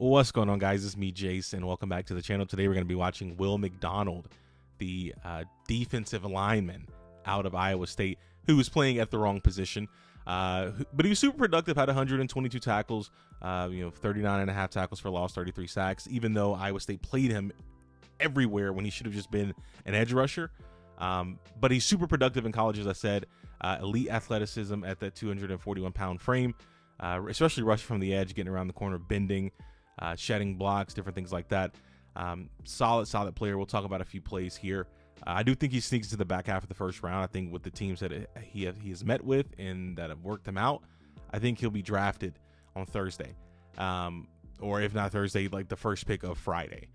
What's going on, guys? It's me, Jason. Welcome back to the channel. Today we're going to be watching Will McDonald, the defensive lineman out of Iowa State, who was playing at the wrong position. But he was super productive, had 122 tackles, 39 and a half tackles for loss, 33 sacks, even though Iowa State played him everywhere when he should have just been an edge rusher. But he's super productive in college, as I said. Elite athleticism at that 241-pound frame, especially rushing from the edge, getting around the corner, bending, shedding blocks, different things like that. Solid player. We'll talk about a few plays here. I do think he sneaks into the back half of the first round. I think with the teams that he has met with and that have worked him out, I think he'll be drafted on Thursday, or if not Thursday, like the first pick of Friday,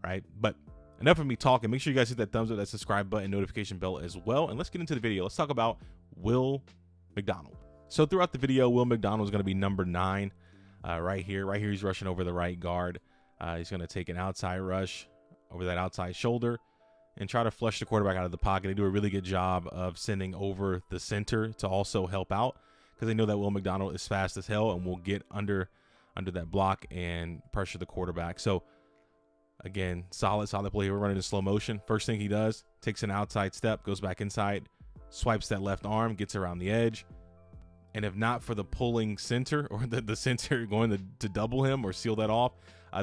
right? But enough of me talking. Make sure you guys hit that thumbs up, that subscribe button, notification bell as well, and let's get into the video. Let's talk about Will McDonald. So throughout the video, Will McDonald is going to be number 9. Right here he's rushing over the right guard. He's going to take an outside rush over that outside shoulder and try to flush the quarterback out of the pocket. They do a really good job of sending over the center to also help out, because they know that Will McDonald is fast as hell and will get under that block and pressure the quarterback. So again, solid play. We're running in slow motion. First thing he does, takes an outside step, goes back inside, swipes that left arm, gets around the edge. And if not for the pulling center, or the center going to double him or seal that off,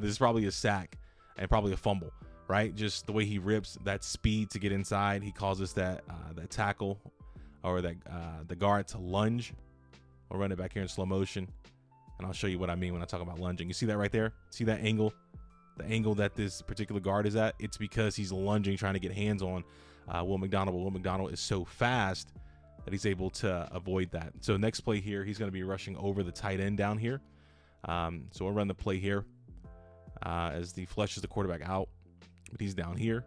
this is probably a sack and probably a fumble, right? Just the way he rips, that speed to get inside. He causes that tackle or that the guard to lunge. We'll run it back here in slow motion, and I'll show you what I mean when I talk about lunging. You see that right there? See that angle? The angle that this particular guard is at? It's because he's lunging, trying to get hands on Will McDonald. But Will McDonald is so fast that he's able to avoid that. So next play here, he's going to be rushing over the tight end down here. So we'll run the play here as he flushes the quarterback out, but he's down here.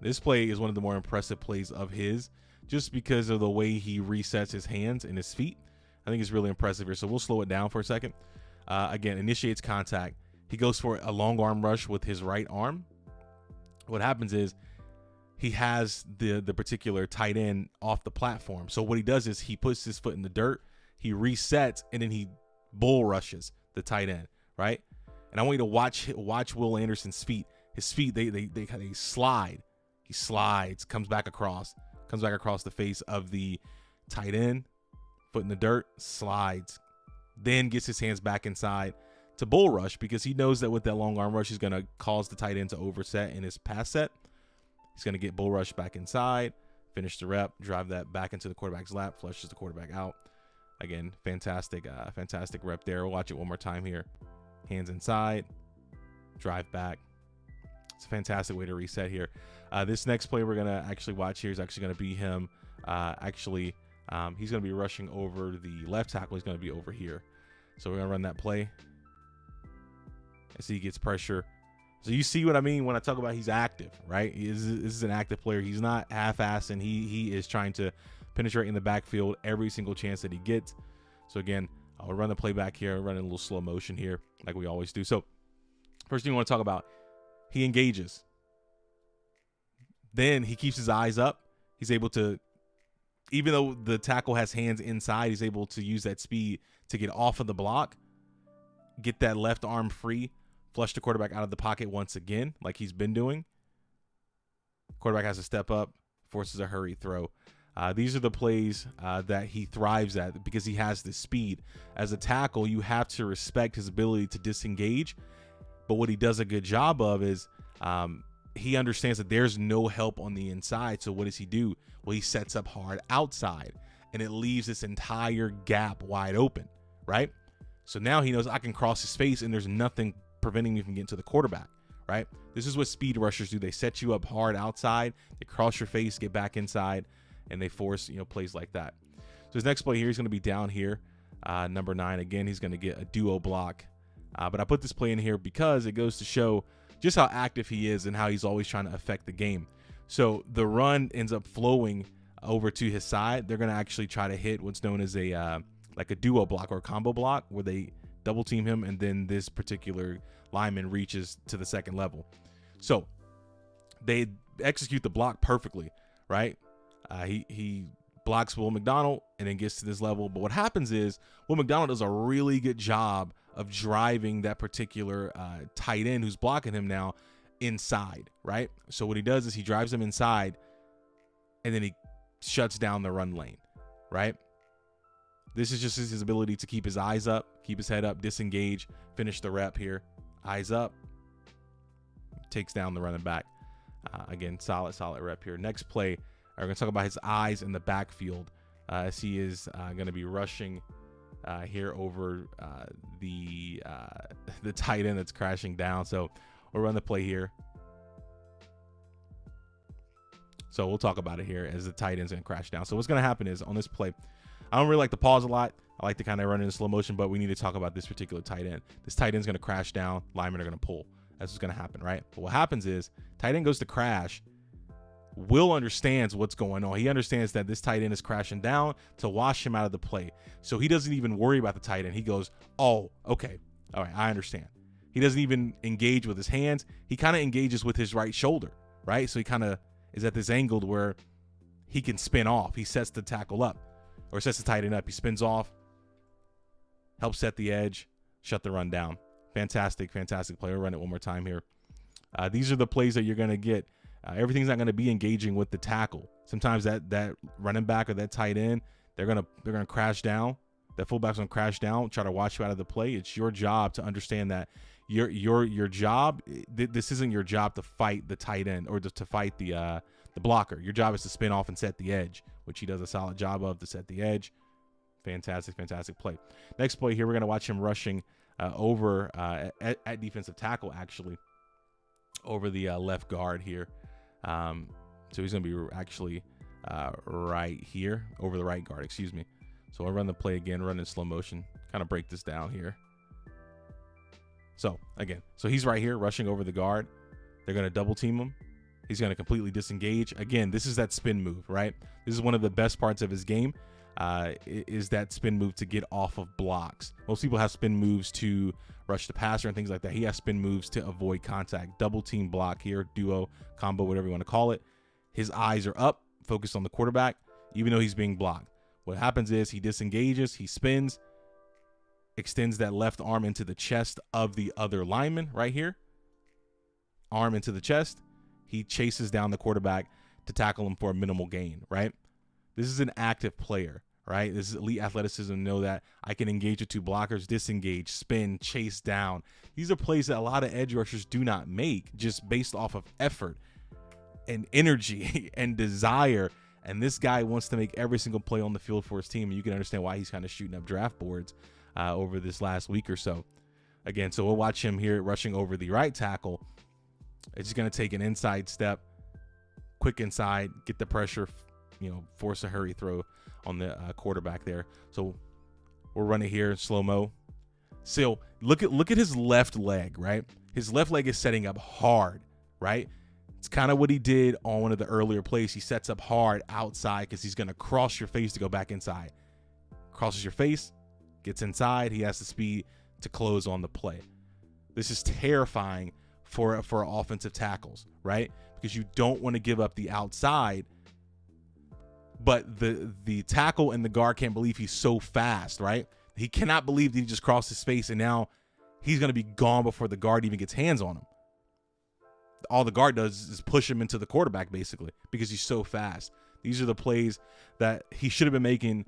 This play is one of the more impressive plays of his, just because of the way he resets his hands and his feet. I think it's really impressive here. So we'll slow it down for a second. Again, initiates contact. He goes for a long arm rush with his right arm. What happens is he has the particular tight end off the platform. So what he does is he puts his foot in the dirt, he resets, and then he bull rushes the tight end, right? And I want you to watch Will Anderson's feet. His feet, they slide. He slides, comes back across the face of the tight end, foot in the dirt, slides, then gets his hands back inside to bull rush, because he knows that with that long arm rush, he's going to cause the tight end to overset in his pass set. He's going to get bull rush back inside, finish the rep, drive that back into the quarterback's lap, flushes the quarterback out. Again, fantastic rep there. We'll watch it one more time here. Hands inside, drive back. It's a fantastic way to reset here. This next play we're going to actually watch here is actually going to be him. He's going to be rushing over the left tackle. He's going to be over here. So we're going to run that play as he gets pressure. So you see what I mean when I talk about he's active, right? This is an active player. He's not half-assed, and he is trying to penetrate in the backfield every single chance that he gets. So again, I'll run the play back here, run in a little slow motion here like we always do. So first thing I want to talk about, he engages. Then he keeps his eyes up. He's able to, even though the tackle has hands inside, he's able to use that speed to get off of the block, get that left arm free, flush the quarterback out of the pocket once again, like he's been doing. Quarterback has to step up, forces a hurry throw. These are the plays that he thrives at, because he has the speed. As a tackle, you have to respect his ability to disengage. But what he does a good job of is he understands that there's no help on the inside. So what does he do? Well, he sets up hard outside, and it leaves this entire gap wide open, right? So now he knows I can cross his face, and there's nothing preventing me from getting to the quarterback, right? This is what speed rushers do. They set you up hard outside, they cross your face, get back inside, and they force, plays like that. So his next play here, he's going to be down here, number 9. Again, he's going to get a duo block. But I put this play in here because it goes to show just how active he is and how he's always trying to affect the game. So the run ends up flowing over to his side. They're going to actually try to hit what's known as a like a duo block or a combo block, where they double team him, and then this particular lineman reaches to the second level. So they execute the block perfectly, right? He blocks Will McDonald and then gets to this level. But what happens is Will McDonald does a really good job of driving that particular tight end who's blocking him now inside, right? So what he does is he drives him inside, and then he shuts down the run lane, right? This is just his ability to keep his eyes up, keep his head up, disengage, finish the rep here. Eyes up, takes down the running back. Again, solid rep here. Next play, we're going to talk about his eyes in the backfield as he is going to be rushing here over the tight end that's crashing down. So we'll run the play here. So we'll talk about it here as the tight end's going to crash down. So what's going to happen is on this play, I don't really like to pause a lot. I like to kind of run in slow motion, but we need to talk about this particular tight end. This tight end's going to crash down. Linemen are going to pull. That's what's going to happen, right? But what happens is tight end goes to crash. Will understands what's going on. He understands that this tight end is crashing down to wash him out of the play. So he doesn't even worry about the tight end. He goes, oh, okay. All right, I understand. He doesn't even engage with his hands. He kind of engages with his right shoulder, right? So he kind of is at this angle where he can spin off. He sets the tackle up or sets the tight end up. He spins off, helps set the edge, shut the run down. Fantastic play. We'll run it one more time here. These are the plays that you're going to get. Everything's not going to be engaging with the tackle. Sometimes that running back or that tight end, they're gonna crash down. That fullback's gonna crash down, try to watch you out of the play. It's your job to understand that your job. This isn't your job to fight the tight end or to fight the blocker. Your job is to spin off and set the edge, which he does a solid job of to set the edge. Fantastic play. Next play here, we're gonna watch him rushing over at defensive tackle, actually over the left guard here. So he's going to be actually right here over the right guard, excuse me. So I'll run the play again, run in slow motion, kind of break this down here. So again, so he's right here rushing over the guard. They're going to double team him. He's going to completely disengage. Again, this is that spin move, right? This is one of the best parts of his game. Is that spin move to get off of blocks. Most people have spin moves to rush the passer and things like that. He has spin moves to avoid contact. Double team block here, duo, combo, whatever you want to call it. His eyes are up, focused on the quarterback, even though he's being blocked. What happens is he disengages, he spins, extends that left arm into the chest of the other lineman right here. Arm into the chest. He chases down the quarterback to tackle him for a minimal gain, right? This is an active player, right? This is elite athleticism. Know that I can engage with two blockers, disengage, spin, chase down. These are plays that a lot of edge rushers do not make just based off of effort and energy and desire. And this guy wants to make every single play on the field for his team. And you can understand why he's kind of shooting up draft boards over this last week or so. Again, so we'll watch him here rushing over the right tackle. It's just going to take an inside step, quick inside, get the pressure, force a hurry throw on the quarterback there. So we'll run it here in slow-mo. So look at his left leg, right? His left leg is setting up hard, right? It's kind of what he did on one of the earlier plays. He sets up hard outside because he's going to cross your face to go back inside. Crosses your face, gets inside. He has the speed to close on the play. This is terrifying for offensive tackles, right? Because you don't want to give up the outside, but the tackle and the guard can't believe he's so fast, right? He cannot believe that he just crossed his face and now he's going to be gone before the guard even gets hands on him. All the guard does is push him into the quarterback basically because he's so fast. These are the plays that he should have been making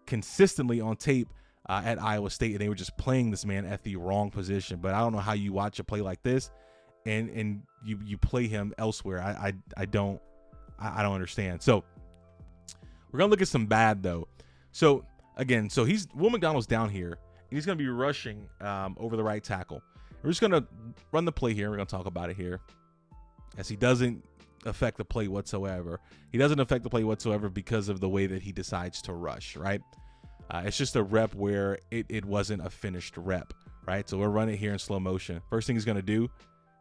consistently on tape at Iowa State, and they were just playing this man at the wrong position. But I don't know how you watch a play like this and you play him elsewhere. I don't understand. So we're gonna look at some bad though. So again, so Will McDonald's down here, and he's gonna be rushing over the right tackle. We're just gonna run the play here. We're gonna talk about it here, as he doesn't affect the play whatsoever. He doesn't affect the play whatsoever because of the way that he decides to rush, right? It's just a rep where it wasn't a finished rep, right? So we'll run it here in slow motion. First thing he's gonna do,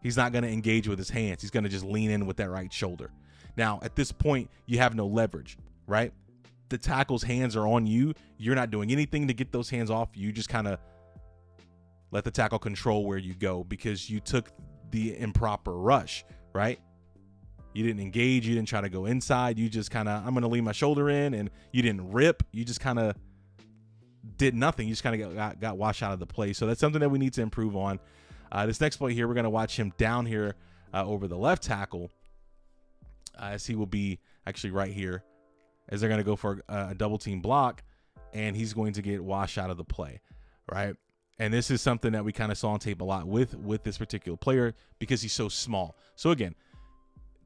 he's not gonna engage with his hands. He's gonna just lean in with that right shoulder. Now at this point, you have no leverage, right? The tackle's hands are on you. You're not doing anything to get those hands off. You just kind of let the tackle control where you go because you took the improper rush, right? You didn't engage. You didn't try to go inside. You just kind of, I'm going to lean my shoulder in, and you didn't rip. You just kind of did nothing. He just kind of got washed out of the play. So that's something that we need to improve on. This next play here, we're going to watch him down here over the left tackle, as he will be actually right here, as they're going to go for a double team block, and he's going to get washed out of the play, right? And this is something that we kind of saw on tape a lot with this particular player, because he's so small. So again,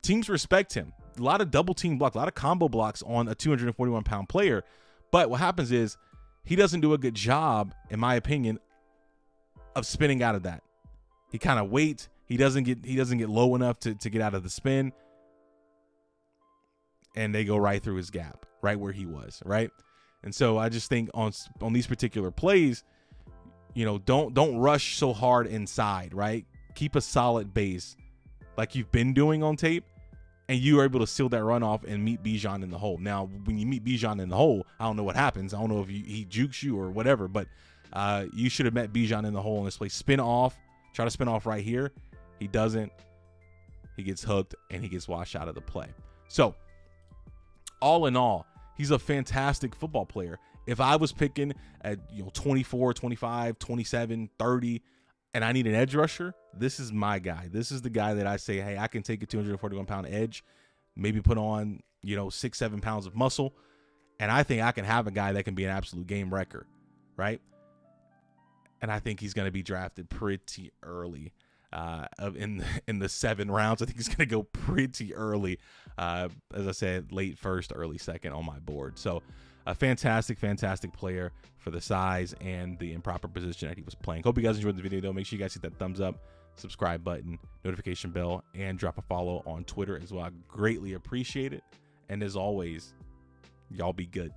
teams respect him. A lot of double team block, a lot of combo blocks on a 241-pound player. But what happens is he doesn't do a good job, in my opinion, of spinning out of that. He kind of waits. He doesn't get low enough to get out of the spin. And they go right through his gap, right where he was, right? And so I just think on these particular plays, you know, don't rush so hard inside, right? Keep a solid base like you've been doing on tape, and you are able to seal that run off and meet Bijan in the hole. Now, when you meet Bijan in the hole, I don't know what happens. I don't know if he jukes you or whatever, but you should have met Bijan in the hole in this play. Spin off, try to spin off right here. He doesn't. He gets hooked, and he gets washed out of the play. So, all in all, he's a fantastic football player. If I was picking at 24, 25, 27, 30, and I need an edge rusher, this is my guy. This is the guy that I say, hey, I can take a 241-pound edge, maybe put on 6-7 pounds of muscle, and I think I can have a guy that can be an absolute game wrecker, right? And I think he's going to be drafted pretty early. In the 7 rounds. I think he's going to go pretty early. As I said, late first, early second on my board. So a fantastic player for the size and the improper position that he was playing. Hope you guys enjoyed the video, though. Make sure you guys hit that thumbs up, subscribe button, notification bell, and drop a follow on Twitter as well. I greatly appreciate it. And as always, y'all be good.